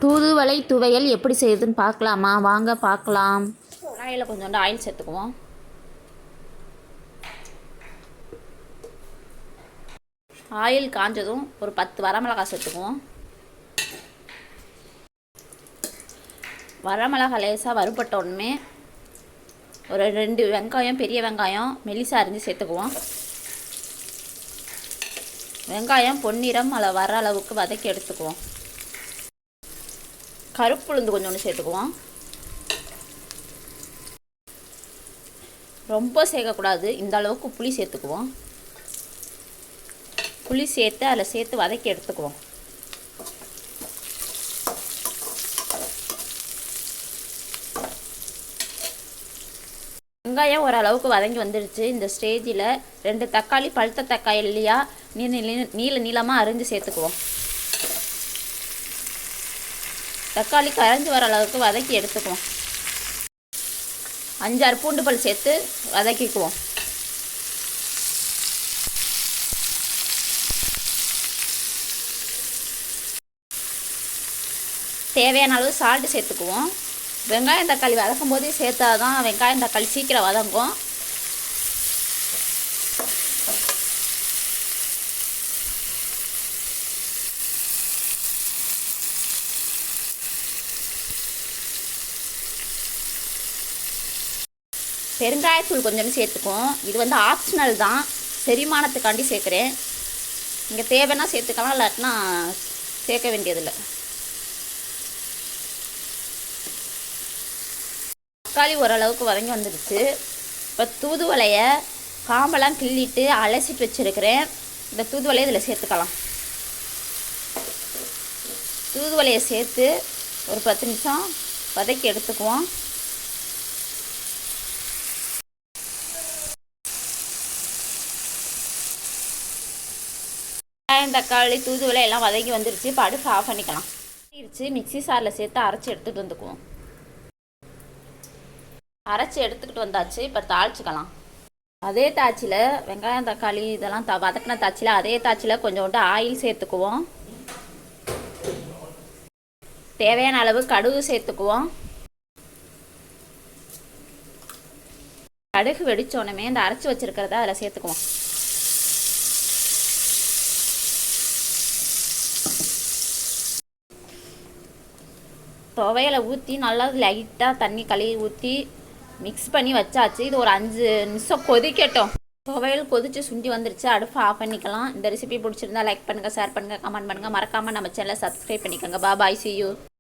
தூதுவளை துவையல் எப்படி செய்யுதுன்னு பார்க்கலாமா? வாங்க பார்க்கலாம். கடாயில் கொஞ்சோண்டு ஆயில் சேர்த்துக்குவோம். ஆயில் காஞ்சதும் ஒரு 10 வரமிளகாய் சேர்த்துக்குவோம். வரமிளகாய் லேசாக வறுபட்ட உடனே ஒரு 2 வெங்காயம், பெரிய வெங்காயம் மெலிசாக அரிஞ்சு சேர்த்துக்குவோம். வெங்காயம் பொன்னிறம் வர அளவுக்கு வதக்கி எடுத்துக்குவோம். கருப்புளுந்து கொஞ்சோண்டு சேர்த்துக்குவோம். ரொம்ப சேர்க்கக்கூடாது, இந்த அளவுக்கு புளி சேர்த்துக்குவோம். புளி சேர்த்து அதில் சேர்த்து வதக்கி எடுத்துக்குவோம். வெங்காயம் ஓரளவுக்கு வதங்கி வந்துடுச்சு. இந்த ஸ்டேஜில் 2 தக்காளி, பழுத்த தக்காளி இல்லையா நீளமாக அரிஞ்சு சேர்த்துக்குவோம். தக்காளி கரைஞ்சி வர அளவுக்கு வதக்கி எடுத்துக்குவோம். 5-6 பூண்டு பல் சேர்த்து வதக்கிக்குவோம். தேவையான அளவு சால்ட்டு சேர்த்துக்குவோம். வெங்காயம் தக்காளி வதக்கும் போதே சேர்த்தா தான் வெங்காயம் தக்காளி சீக்கிரம் வதங்கும். பெருங்காயத்தூள் கொஞ்சம் சேர்த்துக்குவோம். இது ஆப்ஷனல் தான், செரிமானத்துக்காண்டி சேர்க்குறேன். நீங்கள் தேவைன்னா சேர்த்துக்கலாம், இல்லாட்டினா சேர்க்க வேண்டியதில்லை. தக்காளி ஓரளவுக்கு வதங்கி வந்துடுச்சு. இப்போ தூதுவளையை காம்பெல்லாம் கிள்ளிட்டு அலசிட்டு வச்சுருக்கிறேன். இந்த தூதுவளையை இதில் சேர்த்துக்கலாம். தூதுவளையை சேர்த்து ஒரு 10 நிமிஷம் வதக்கி எடுத்துக்குவோம். வெங்காயம் தக்காளி தூதுவளை எல்லாம் வதக்கி வந்துருச்சு. இப்போ அடுப்பு ஆஃப் பண்ணிக்கலாம். மிக்ஸி சாரில் சேர்த்து அரைச்சி எடுத்துகிட்டு வந்துக்குவோம். அரைச்சி எடுத்துக்கிட்டு வந்தாச்சு. இப்போ தாளிச்சிக்கலாம். அதே தாச்சியில் வெங்காயம் தக்காளி இதெல்லாம் வதக்கின தாச்சியில் அதே தாச்சியில் கொஞ்சோண்டு ஆயில் சேர்த்துக்குவோம். தேவையான அளவு கடுகு சேர்த்துக்குவோம். கடுகு வெடித்தோடனே இந்த அரைச்சி வச்சுருக்கிறத அதில் சேர்த்துக்குவோம். துவையலை ஊற்றி நல்லா லைட்டாக தண்ணி கழுவி ஊற்றி மிக்ஸ் பண்ணி வச்சாச்சு. இது ஒரு 5 நிமிஷம் கொதிக்கட்டும். துவையல் கொதித்து சுண்டி வந்துருச்சு. அடுப்பு ஆஃப் பண்ணிக்கலாம். இந்த ரெசிபி பிடிச்சிருந்தா லைக் பண்ணுங்கள், ஷேர் பண்ணுங்கள், கமெண்ட் பண்ணுங்கள். மறக்காமல் நம்ம சேனலை சப்ஸ்கிரைப் பண்ணிக்கோங்க. பாய், see you.